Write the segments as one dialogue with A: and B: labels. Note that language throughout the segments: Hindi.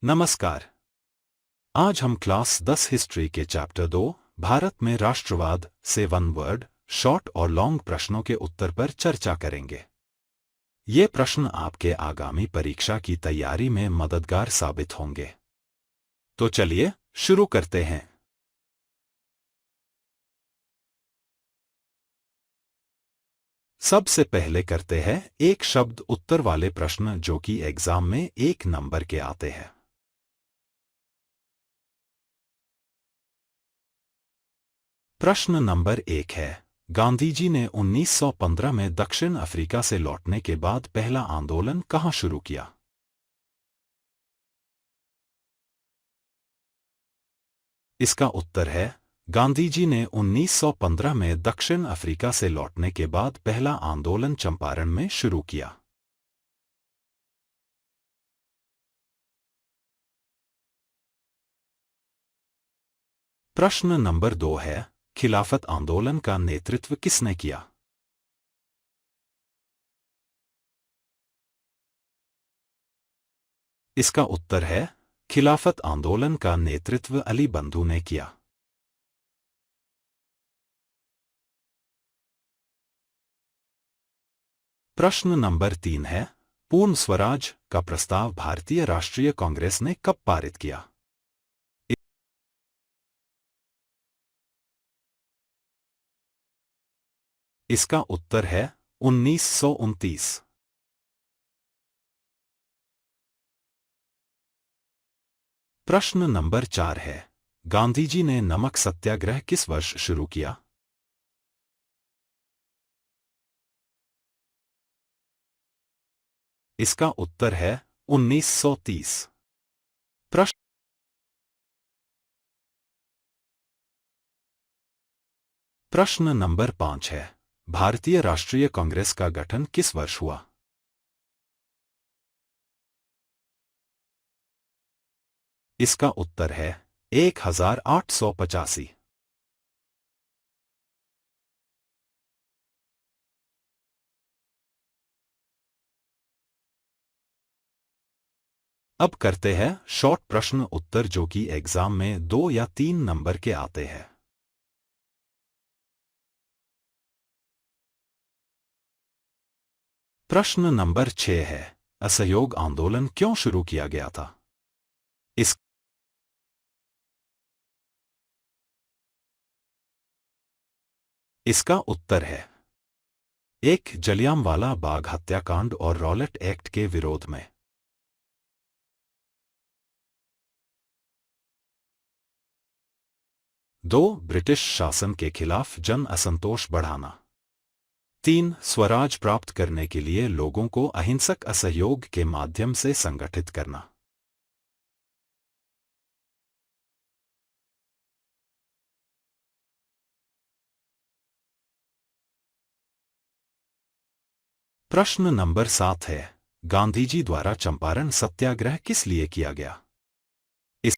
A: नमस्कार। आज हम क्लास 10 हिस्ट्री के चैप्टर 2 भारत में राष्ट्रवाद से वन वर्ड शॉर्ट और लॉन्ग प्रश्नों के उत्तर पर चर्चा करेंगे। ये प्रश्न आपके आगामी परीक्षा की तैयारी में मददगार साबित होंगे। तो चलिए शुरू करते हैं। सबसे पहले करते हैं एक शब्द उत्तर वाले प्रश्न जो कि एग्जाम में 1 नंबर के आते हैं। प्रश्न नंबर 1 है, गांधी जी ने 1915 में दक्षिण अफ्रीका से लौटने के बाद पहला आंदोलन कहां शुरू किया? इसका उत्तर है, गांधी जी ने 1915 में दक्षिण अफ्रीका से लौटने के बाद पहला आंदोलन चंपारण में शुरू किया। प्रश्न नंबर 2 है, खिलाफत आंदोलन का नेतृत्व किसने किया? इसका उत्तर है, खिलाफत आंदोलन का नेतृत्व अली बंधु ने किया। प्रश्न नंबर 3 है, पूर्ण स्वराज का प्रस्ताव भारतीय राष्ट्रीय कांग्रेस ने कब पारित किया? इसका उत्तर है 1929। प्रश्न नंबर 4 है, गांधी जी ने नमक सत्याग्रह किस वर्ष शुरू किया? इसका उत्तर है 1930। प्रश्न प्रश्न नंबर 5 है, भारतीय राष्ट्रीय कांग्रेस का गठन किस वर्ष हुआ? इसका उत्तर है 1885। अब करते हैं शॉर्ट प्रश्न उत्तर जो कि एग्जाम में 2 या 3 नंबर के आते हैं। प्रश्न नंबर 6 है, असहयोग आंदोलन क्यों शुरू किया गया था? इस इसका उत्तर है, एक जलियांवाला बाग हत्याकांड और रॉलेट एक्ट के विरोध में। 2 ब्रिटिश शासन के खिलाफ जन असंतोष बढ़ाना। 3 स्वराज प्राप्त करने के लिए लोगों को अहिंसक असहयोग के माध्यम से संगठित करना। प्रश्न नंबर 7 है, गांधी जी द्वारा चंपारण सत्याग्रह किस लिए किया गया? इस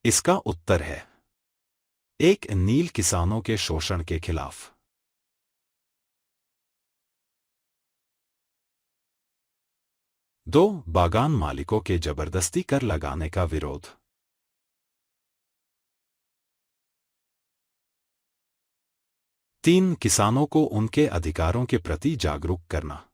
A: इसका उत्तर है, एक नील किसानों के शोषण के खिलाफ। 2 बागान मालिकों के जबरदस्ती कर लगाने का विरोध। 3 किसानों को उनके अधिकारों के प्रति जागरूक करना।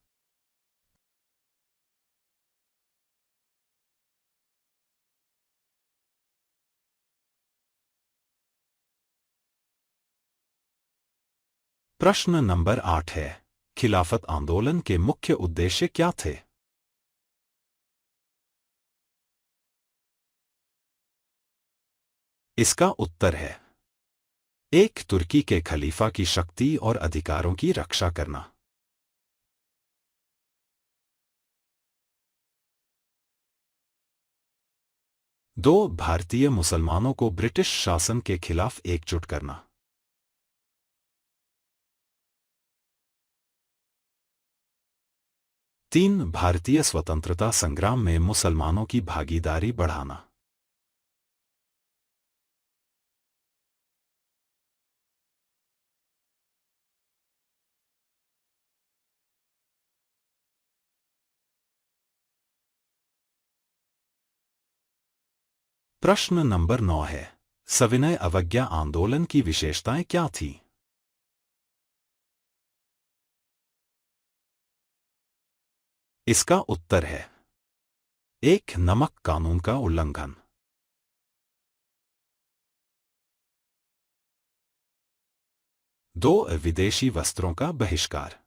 A: प्रश्न नंबर 8 है, खिलाफत आंदोलन के मुख्य उद्देश्य क्या थे? इसका उत्तर है, एक तुर्की के खलीफा की शक्ति और अधिकारों की रक्षा करना। 2 भारतीय मुसलमानों को ब्रिटिश शासन के खिलाफ एकजुट करना। 3 भारतीय स्वतंत्रता संग्राम में मुसलमानों की भागीदारी बढ़ाना। प्रश्न नंबर 9 है, सविनय अवज्ञा आंदोलन की विशेषताएं क्या थीं? इसका उत्तर है 1. नमक कानून का उल्लंघन। 2. विदेशी वस्त्रों का बहिष्कार।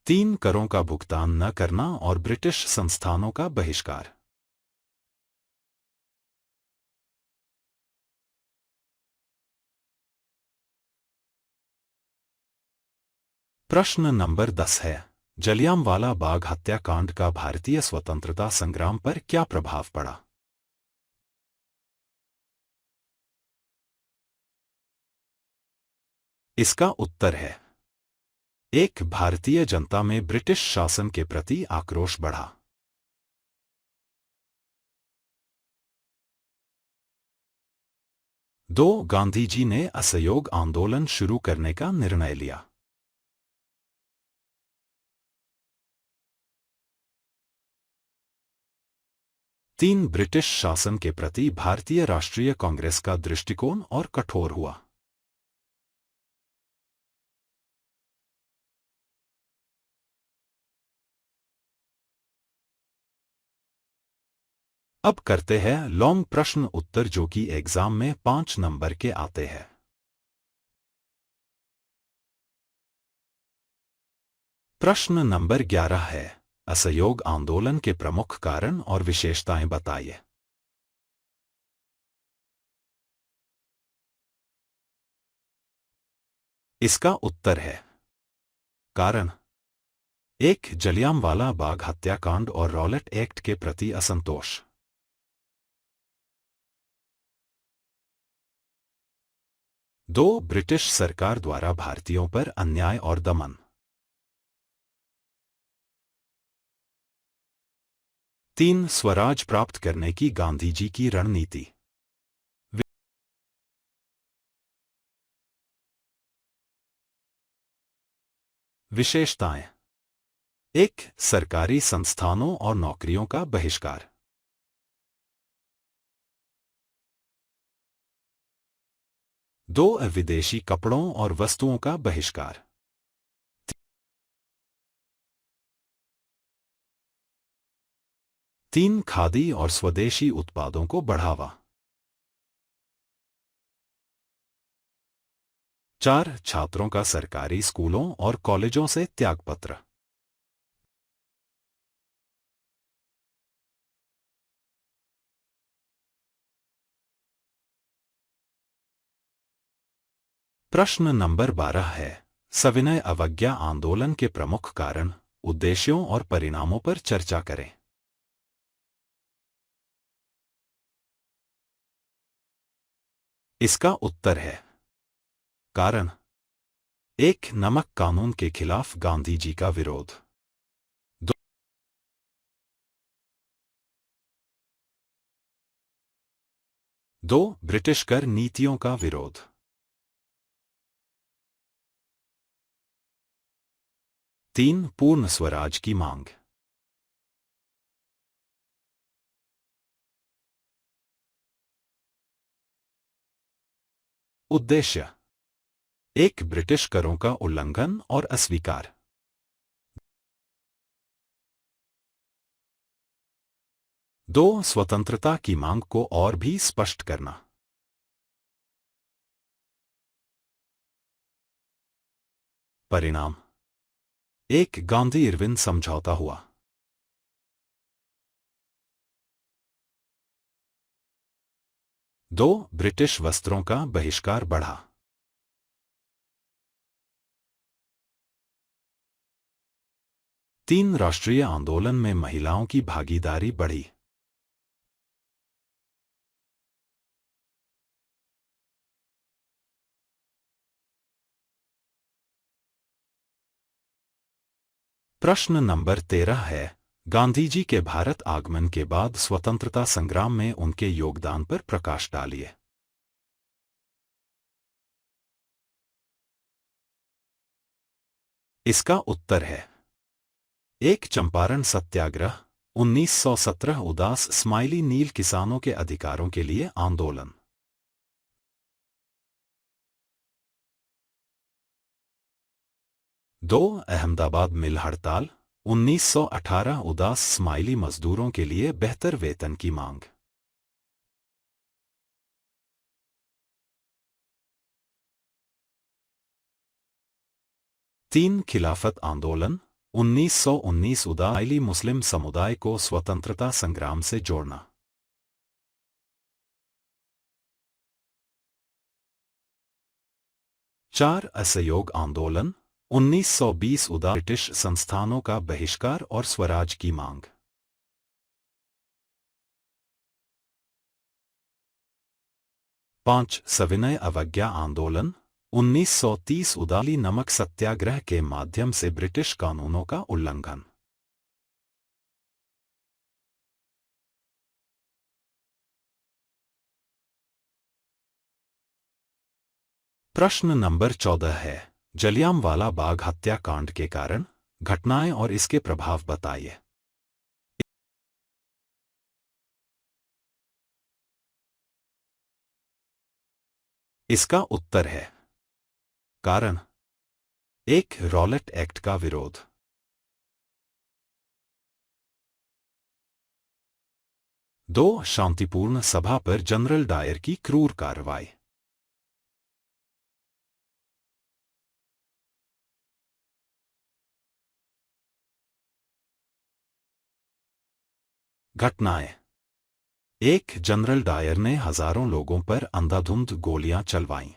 A: 3. करों का भुगतान न करना और ब्रिटिश संस्थानों का बहिष्कार। प्रश्न नंबर 10 है, जलियांवाला बाग हत्याकांड का भारतीय स्वतंत्रता संग्राम पर क्या प्रभाव पड़ा? इसका उत्तर है 1. भारतीय जनता में ब्रिटिश शासन के प्रति आक्रोश बढ़ा। 2. गांधी जी ने असहयोग आंदोलन शुरू करने का निर्णय लिया। 3. ब्रिटिश शासन के प्रति भारतीय राष्ट्रीय कांग्रेस का दृष्टिकोण और कठोर हुआ। अब करते हैं लॉन्ग प्रश्न उत्तर जो कि एग्जाम में 5 नंबर के आते हैं। प्रश्न नंबर 11 है, असहयोग आंदोलन के प्रमुख कारण और विशेषताएं बताइए। इसका उत्तर है कारण 1. जलियांवाला बाग हत्याकांड और रॉलेट एक्ट के प्रति असंतोष। 2. ब्रिटिश सरकार द्वारा भारतीयों पर अन्याय और दमन। 3. स्वराज प्राप्त करने की गांधी जी की रणनीति। विशेषताएं 1. सरकारी संस्थानों और नौकरियों का बहिष्कार। 2. विदेशी कपड़ों और वस्तुओं का बहिष्कार। 3. खादी और स्वदेशी उत्पादों को बढ़ावा। 4. छात्रों का सरकारी स्कूलों और कॉलेजों से त्यागपत्र। प्रश्न नंबर 12 है, सविनय अवज्ञा आंदोलन के प्रमुख कारण, उद्देश्यों और परिणामों पर चर्चा करें। इसका उत्तर है कारण 1. नमक कानून के खिलाफ गांधी जी का विरोध। 2. ब्रिटिश कर नीतियों का विरोध। 3. पूर्ण स्वराज की मांग। उद्देश्य 1. ब्रिटिश करों का उल्लंघन और अस्वीकार। 2. स्वतंत्रता की मांग को और भी स्पष्ट करना। परिणाम 1. गांधी इरविन समझौता हुआ। 2. ब्रिटिश वस्त्रों का बहिष्कार बढ़ा। 3. राष्ट्रीय आंदोलन में महिलाओं की भागीदारी बढ़ी। प्रश्न नंबर 13 है, गांधी जी के भारत आगमन के बाद स्वतंत्रता संग्राम में उनके योगदान पर प्रकाश डालिए। इसका उत्तर है एक चंपारण सत्याग्रह 1917 उदास स्माइली नील किसानों के अधिकारों के लिए आंदोलन। 2 अहमदाबाद मिल हड़ताल 1918 उदास स्माइली मजदूरों के लिए बेहतर वेतन की मांग। 3 खिलाफत आंदोलन 1919 उदाली मुस्लिम समुदाय को स्वतंत्रता संग्राम से जोड़ना। 4 असहयोग आंदोलन 1920 ब्रिटिश संस्थानों का बहिष्कार और स्वराज की मांग। 5 सविनय अवज्ञा आंदोलन 1930 उदाली नमक सत्याग्रह के माध्यम से ब्रिटिश कानूनों का उल्लंघन। 14 है जलियांवाला बाग हत्याकांड के कारण, घटनाएं और इसके प्रभाव बताइए। इसका उत्तर है कारण 1 रॉलेट एक्ट का विरोध। 2 शांतिपूर्ण सभा पर जनरल डायर की क्रूर कार्रवाई। 1 जनरल डायर ने हजारों लोगों पर अंधाधुंध गोलियां चलवाईं।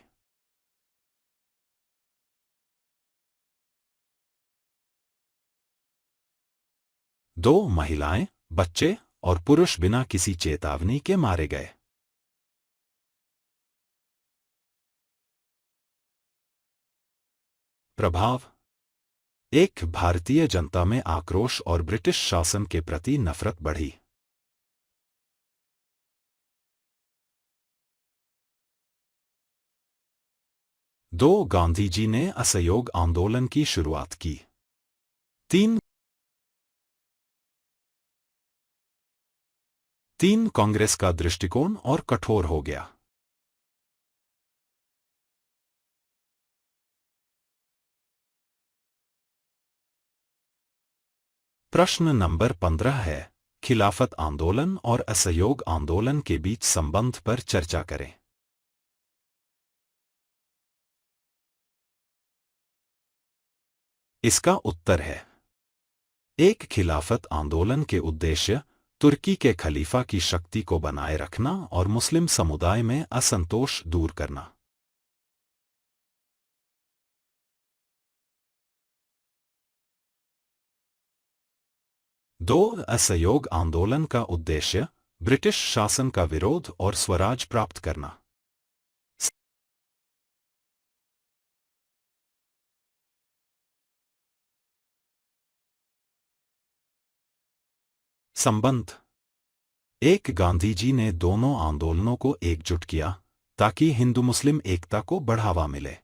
A: 2 महिलाएं, बच्चे और पुरुष बिना किसी चेतावनी के मारे गए। प्रभाव 1 भारतीय जनता में आक्रोश और ब्रिटिश शासन के प्रति नफरत बढ़ी। 2 गांधी जी ने असहयोग आंदोलन की शुरुआत की। 3 कांग्रेस का दृष्टिकोण और कठोर हो गया। 15 है खिलाफत आंदोलन और असहयोग आंदोलन के बीच संबंध पर चर्चा करें। इसका उत्तर है 1 खिलाफत आंदोलन के उद्देश्य तुर्की के खलीफा की शक्ति को बनाए रखना और मुस्लिम समुदाय में असंतोष दूर करना। 2 असहयोग आंदोलन का उद्देश्य ब्रिटिश शासन का विरोध और स्वराज प्राप्त करना। संबंध 1 गांधी जी ने दोनों आंदोलनों को एकजुट किया ताकि हिंदू मुस्लिम एकता को बढ़ावा मिले।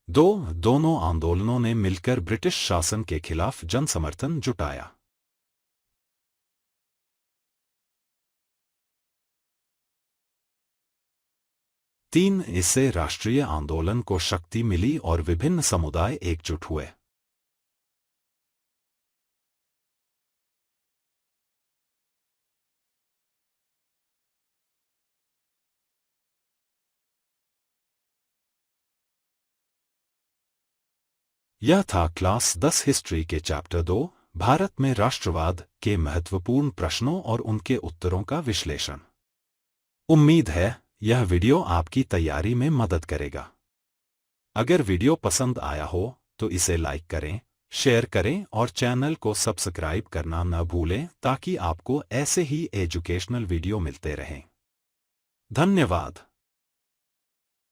A: 2 दोनों आंदोलनों ने मिलकर ब्रिटिश शासन के खिलाफ जनसमर्थन जुटाया। 3 इससे राष्ट्रीय आंदोलन को शक्ति मिली और विभिन्न समुदाय एकजुट हुए। यह था क्लास 10 हिस्ट्री के चैप्टर 2 भारत में राष्ट्रवाद के महत्वपूर्ण प्रश्नों और उनके उत्तरों का विश्लेषण। उम्मीद है यह वीडियो आपकी तैयारी में मदद करेगा। अगर वीडियो पसंद आया हो तो इसे लाइक करें, शेयर करें और चैनल को सब्सक्राइब करना न भूलें ताकि आपको ऐसे ही एजुकेशनल वीडियो मिलते रहें। धन्यवाद।